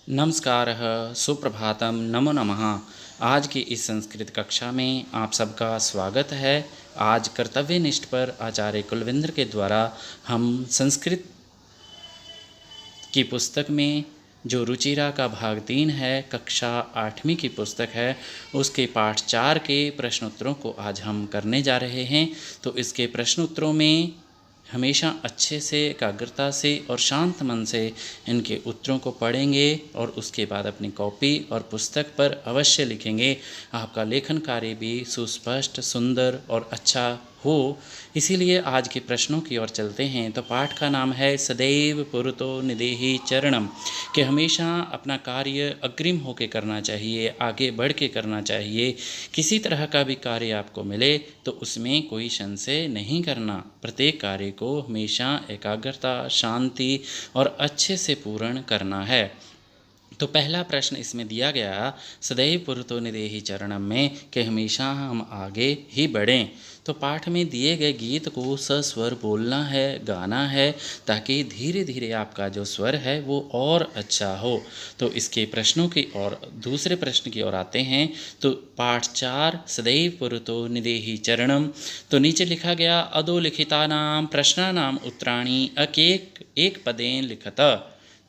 नमस्कार, सुप्रभातम, नमो नमः। आज की इस संस्कृत कक्षा में आप सबका स्वागत है। आज कर्तव्यनिष्ठ पर आचार्य कुलविंद्र के द्वारा हम संस्कृत की पुस्तक में जो रुचिरा का भाग 3 है, कक्षा 8वीं की पुस्तक है, उसके पाठ 4 के प्रश्नोत्तरों को आज हम करने जा रहे हैं। तो इसके प्रश्नोत्तरों में हमेशा अच्छे से, एकाग्रता से और शांत मन से इनके उत्तरों को पढ़ेंगे और उसके बाद अपनी कॉपी और पुस्तक पर अवश्य लिखेंगे। आपका लेखन कार्य भी सुस्पष्ट, सुंदर और अच्छा हो। इसीलिए आज के प्रश्नों की ओर चलते हैं। तो पाठ का नाम है सदैव पुरतो निदेहि चरणम, कि हमेशा अपना कार्य अग्रिम होकर करना चाहिए, आगे बढ़ के करना चाहिए। किसी तरह का भी कार्य आपको मिले तो उसमें कोई संशय नहीं करना। प्रत्येक कार्य को हमेशा एकाग्रता, शांति और अच्छे से पूर्ण करना है। तो पहला प्रश्न इसमें दिया गया सदैव पुरतो निदेहि चरणम में, कि हमेशा हम आगे ही बढ़ें। तो पाठ में दिए गए गीत को सस्वर बोलना है, गाना है, ताकि धीरे धीरे आपका जो स्वर है वो और अच्छा हो। तो इसके प्रश्नों की ओर, दूसरे प्रश्न की ओर आते हैं। तो पाठ 4 सदैव पुरतो निदेहि चरणम। तो नीचे लिखा गया अधोलिखितानां प्रश्नानां उत्तराणि एक पदेन लिखत।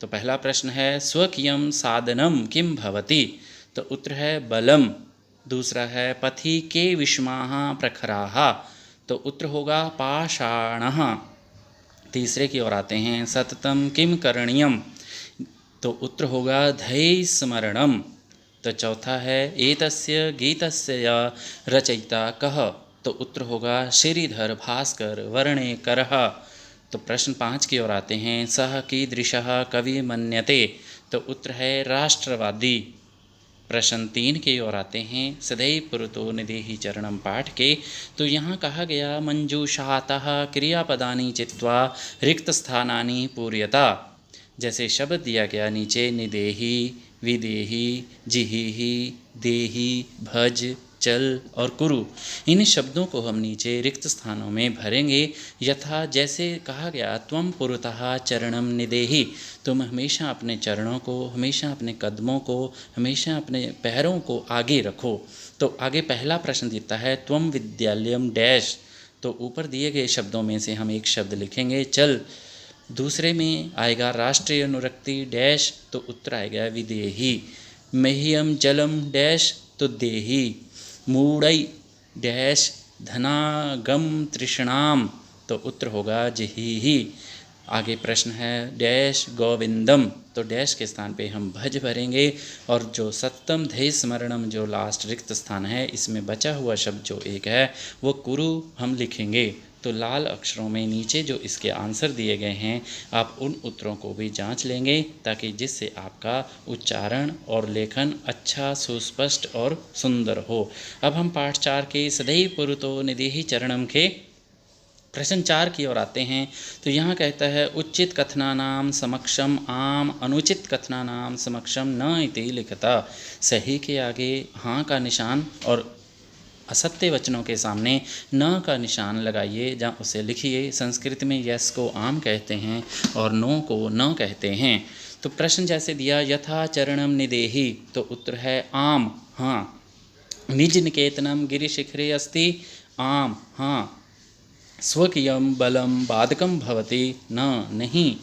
तो पहला प्रश्न है स्वकीयं साधनम किम भवति। तो उत्तर है बलम। दूसरा है पथि के विष्माः प्रखराः। तो उत्तर होगा पाषाणः। तीसरे की ओर आते हैं सततम किम करणीयम। तो उत्तर होगा धैर्यस्मरणम। तो चौथा है एतस्य गीतस्य रचयिता कः। तो उत्तर होगा श्रीधर भास्कर वर्णेकरः। तो प्रश्न 5 की ओर आते हैं सह कीदृशः कवि मन्यते। तो उत्तर है राष्ट्रवादी। प्रश्न 3 की ओर आते हैं सदैव पुरतो निदेहि चरणम पाठ के। तो यहाँ कहा गया मंजूषातः क्रियापदानि चित्वा रिक्तस्थानानि पूर्यता। जैसे शब्द दिया गया नीचे निदेहि, विदेहि, जिहिहि, देहि, भज, चल और कुरु, इन शब्दों को हम नीचे रिक्त स्थानों में भरेंगे। यथा जैसे कहा गया त्वम पुरतः चरणम निदेहि, तुम हमेशा अपने चरणों को, हमेशा अपने कदमों को, हमेशा अपने पैरों को आगे रखो। तो आगे पहला प्रश्न देता है त्वम विद्यालयम डैश। तो ऊपर दिए गए शब्दों में से हम एक शब्द लिखेंगे चल। दूसरे में आएगा राष्ट्रीय अनुरक्ति डैश। तो उत्तर आएगा विदेही। मह्यम जलम डैश। तो देही। मूढ़ई डैश धनागम तृष्णाम। तो उत्तर होगा जिहिहि। आगे प्रश्न है डैश गोविंदम। तो डैश के स्थान पे हम भज भरेंगे। और जो सप्तम धैर्य स्मरणम जो लास्ट रिक्त स्थान है, इसमें बचा हुआ शब्द जो एक है वो कुरु हम लिखेंगे। तो लाल अक्षरों में नीचे जो इसके आंसर दिए गए हैं, आप उन उत्तरों को भी जांच लेंगे, ताकि जिससे आपका उच्चारण और लेखन अच्छा, सुस्पष्ट और सुंदर हो। अब हम पाठ 4 के सदैव पुरतो निदेहि चरणम के प्रश्न 4 की ओर आते हैं। तो यहाँ कहता है उचित कथनानाम समक्षम आम, अनुचित कथनानाम समक्षम न इति लिखता। सही के आगे हाँ का निशान और असत्य वचनों के सामने न का निशान लगाइए, जहाँ उसे लिखिए। संस्कृत में यस को आम कहते हैं और नो को न कहते हैं। तो प्रश्न जैसे दिया यथा चरणम निदेहि। तो उत्तर है आम, हाँ। निज निकेतनम गिरिशिखरे अस्ति। आम, हाँ। स्वकीयं बलम बाधकं भवति। न, नहीं।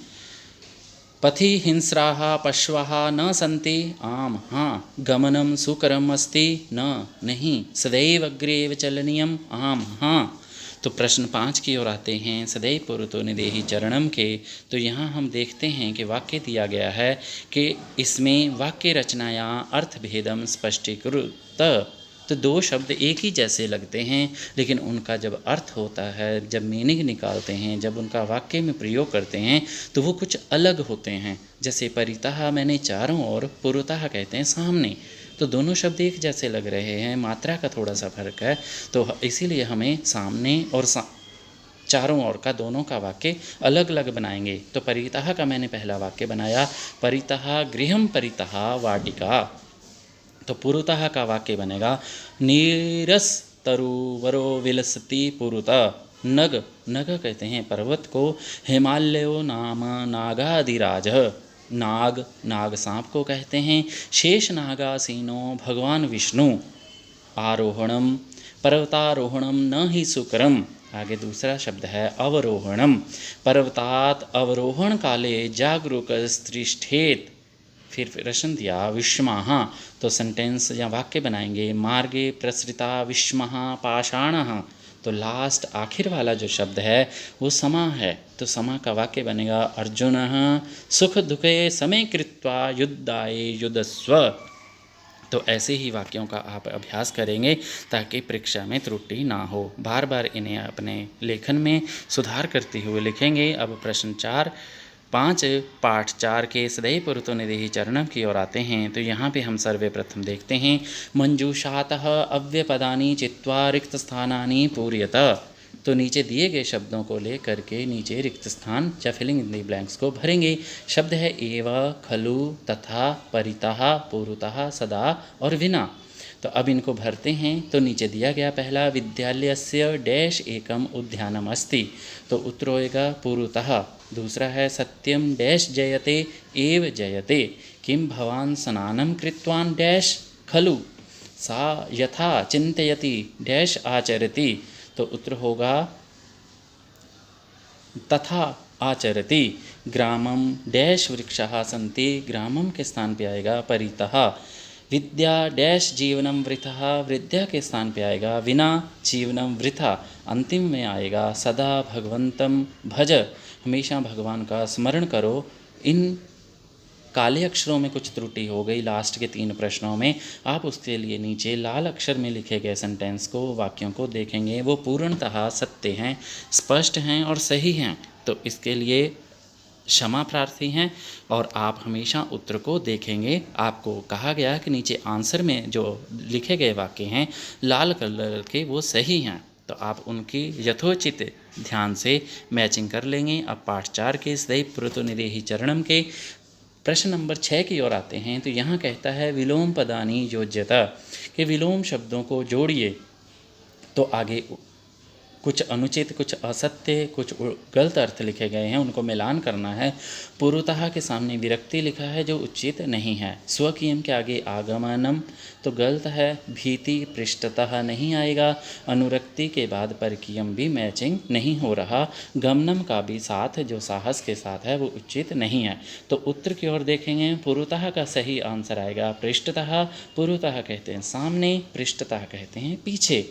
पथि हिंस्राः पशवः न सन्ति। आम, हाँ। गमनं सुकरम् अस्ति। न, नहीं। सदैव अग्रे एव चलनीयम्। आम, हाँ। तो प्रश्न 5 की ओर आते हैं सदैव पुरतो निदेहि चरणम के। तो यहाँ हम देखते हैं कि वाक्य दिया गया है कि इसमें वाक्य रचनाया अर्थभेदम स्पष्टीकृत। तो दो शब्द एक ही जैसे लगते हैं, लेकिन उनका जब अर्थ होता है, जब मीनिंग निकालते हैं, जब उनका वाक्य में प्रयोग करते हैं, तो वो कुछ अलग होते हैं। जैसे परितः मैंने चारों ओर, पुरतः कहते हैं सामने। तो दोनों शब्द एक जैसे लग रहे हैं, मात्रा का थोड़ा सा फर्क है। तो इसीलिए हमें सामने और चारों ओर का दोनों का वाक्य अलग अलग बनाएंगे। तो परितः का मैंने पहला वाक्य बनाया, परितः गृहम परितः वाटिका। तो पुरुतः का वाक्य बनेगा नीरस तरुवरो विलसति पुरुतः। नग, नग कहते हैं पर्वत को। हिमालयो नाम नागाधिराज। नाग, नाग सांप को कहते हैं। शेष नागासीनो भगवान विष्णु। आरोहणम, पर्वतारोहणम न ही सुकरम। आगे दूसरा शब्द है अवरोहणम। पर्वतात अवरोहण काले जागरूकस्त्रिष्ठेत। फिर प्रश्न दिया विष्मः, तो सेंटेंस या वाक्य बनाएंगे। मार्गे प्रसृता विष्मः पाषाणः। तो लास्ट आखिर वाला जो शब्द है वो समा है, तो समा का वाक्य बनेगा अर्जुनः सुख दुखे समे कृत्वा युद्धाय युधस्व। तो ऐसे ही वाक्यों का आप अभ्यास करेंगे ताकि परीक्षा में त्रुटि ना हो। बार बार इन्हें अपने लेखन में सुधार करते हुए लिखेंगे। अब प्रश्न 5 पाठ 4 के सदैव पुरुतो निदेहि चरणम की ओर आते हैं। तो यहाँ पे हम सर्वप्रथम देखते हैं मंजूषातः अव्यपदानि चित्वा रिक्त स्थानानि पूर्यत। तो नीचे दिए गए शब्दों को ले करके नीचे रिक्त स्थान या फिलिंग इन दी ब्लैंक्स को भरेंगे। शब्द है एव, खलु, तथा, परितः, पूर्वतः, सदा और विना। तो अब इनको भरते हैं। तो नीचे दिया गया पहला विद्यालयस्य डैश एकम उद्यानम अस्ति। तो उत्तर होएगा पूर्वतः। दूसरा है सत्यम डैश जयते एव जयते। किम भवान स्नानं कृतवान डैश खलु। सा यथा चिंतयति डैश आचरति। तो उत्तर होगा तथा आचरति। ग्रामम डैश वृक्षाः सन्ति। ग्रामम के स्थान पे आएगा परितः। विद्या डैश जीवनम वृथः। विद्या के स्थान पे आएगा विना जीवनम वृथा। अंतिम में आएगा सदा भगवंतम भज। हमेशा भगवान का स्मरण करो। इन काले अक्षरों में कुछ त्रुटि हो गई लास्ट के 3 प्रश्नों में। आप उसके लिए नीचे लाल अक्षर में लिखे गए सेंटेंस को, वाक्यों को देखेंगे। वो पूर्णतः सत्य हैं, स्पष्ट हैं और सही हैं। तो इसके लिए क्षमा प्रार्थी हैं और आप हमेशा उत्तर को देखेंगे। आपको कहा गया कि नीचे आंसर में जो लिखे गए वाक्य हैं लाल कलर के वो सही हैं, तो आप उनकी यथोचित ध्यान से मैचिंग कर लेंगे। अब पाठ 4 के सदैव पुरुतो निदेहि चरणम के प्रश्न नंबर 6 की ओर आते हैं। तो यहाँ कहता है विलोम पदानी योज्यता, कि विलोम शब्दों को जोड़िए। तो आगे कुछ अनुचित, कुछ असत्य, कुछ गलत अर्थ लिखे गए हैं, उनको मिलान करना है। पूर्वतः के सामने विरक्ति लिखा है जो उचित नहीं है। स्वकीयम के आगे आगमनम तो गलत है। भीति पृष्ठतः नहीं आएगा। अनुरक्ति के बाद परकीयम भी मैचिंग नहीं हो रहा। गमनम का भी साथ जो साहस के साथ है वो उचित नहीं है। तो उत्तर की ओर देखेंगे। पूर्वतः का सही आंसर आएगा पृष्ठतः। पूर्वतः कहते हैं सामने, पृष्ठतः कहते हैं पीछे।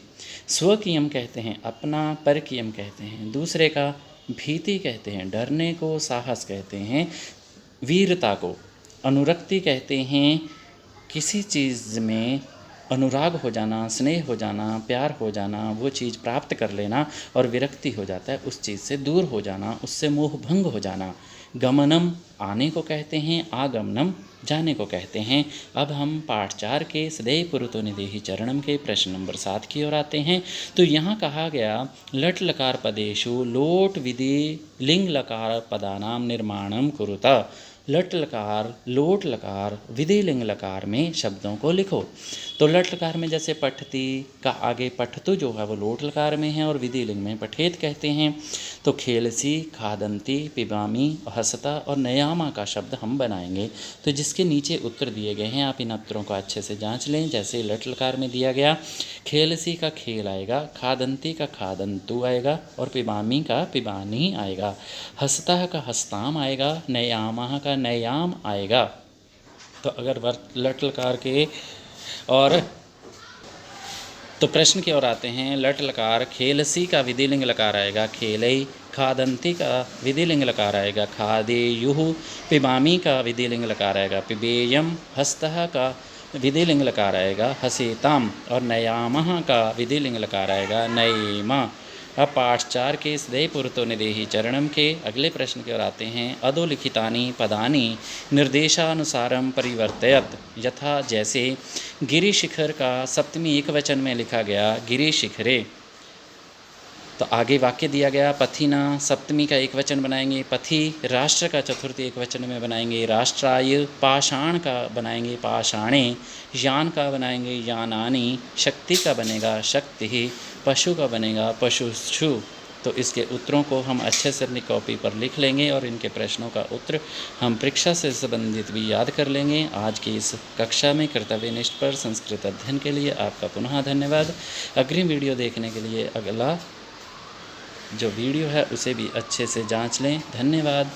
स्वकीयम कहते हैं अपना, परकीयम कहते हैं दूसरे का, भीति कहते हैं डरने को, साहस कहते हैं वीरता को, अनुरक्ति कहते हैं किसी चीज़ में अनुराग हो जाना, स्नेह हो जाना, प्यार हो जाना, वो चीज़ प्राप्त कर लेना, और विरक्ति हो जाता है उस चीज़ से दूर हो जाना, उससे मोह भंग हो जाना। गमनम आने को कहते हैं, आगमनम जाने को कहते हैं। अब हम पाठ 4 के सदैव पुरुतो निदेहि चरणम के प्रश्न नंबर 7 की ओर आते हैं। तो यहाँ कहा गया लट लकार पदेषु लोट विधि लिंग लकार पदानाम निर्माणम कुरुता। लट लकार, लोट लकार, विधि लिंग लकार में शब्दों को लिखो। तो लट लकार में जैसे पठती का आगे पठतु जो है वो लोट लकार में है और विधि लिंग में पठेत कहते हैं। तो खेलसी, खादंती, पिबामी, हसता और नयामा का शब्द हम बनाएंगे। तो जिसके नीचे उत्तर दिए गए हैं आप इन उत्तरों को अच्छे से जांच लें। जैसे लट लकार में दिया गया खेलसी का खेल आएगा, खादंती का खादंतु आएगा और पिबामी का पिबानी आएगा। हसता का हस्ताम आएगा, नयामा का नयाम आएगा। तो अगर लट लकार के और तो प्रश्न की ओर आते हैं। लट लकार खेलसी का विधिलिंग लकार आएगा खेलई। खादंती का विधिलिंग लकार आएगा खादेयुः। पिबामी का विधिलिंग लकार आएगा पिबेयम। हस्तः का विधिलिंग लकार आएगा हसेताम और नयामः का विधिलिंग लकार आएगा नयेमा। अब पाठ 4 के सदैव पुरुतो निदेहि चरणम के अगले प्रश्न की ओर आते हैं। अधोलिखितानि पदानि निर्देशानुसारम परिवर्तयत। यथा जैसे गिरिशिखर का सप्तमी एकवचन में लिखा गया गिरिशिखरे। तो आगे वाक्य दिया गया पथिना, सप्तमी का एकवचन बनाएंगे पथि। राष्ट्र का चतुर्थी एकवचन में बनाएंगे राष्ट्राय। पाषाण का बनाएंगे पाषाणे। यान का बनाएंगे यानानि। शक्ति का बनेगा शक्ति। पशु का बनेगा पशुषु। तो इसके उत्तरों को हम अच्छे से अपनी कॉपी पर लिख लेंगे और इनके प्रश्नों का उत्तर हम परीक्षा से संबंधित भी याद कर लेंगे। आज की इस कक्षा में कर्तव्यनिष्ठ पर संस्कृत अध्ययन के लिए आपका पुनः धन्यवाद। अग्रिम वीडियो देखने के लिए अगला जो वीडियो है उसे भी अच्छे से जांच लें। धन्यवाद।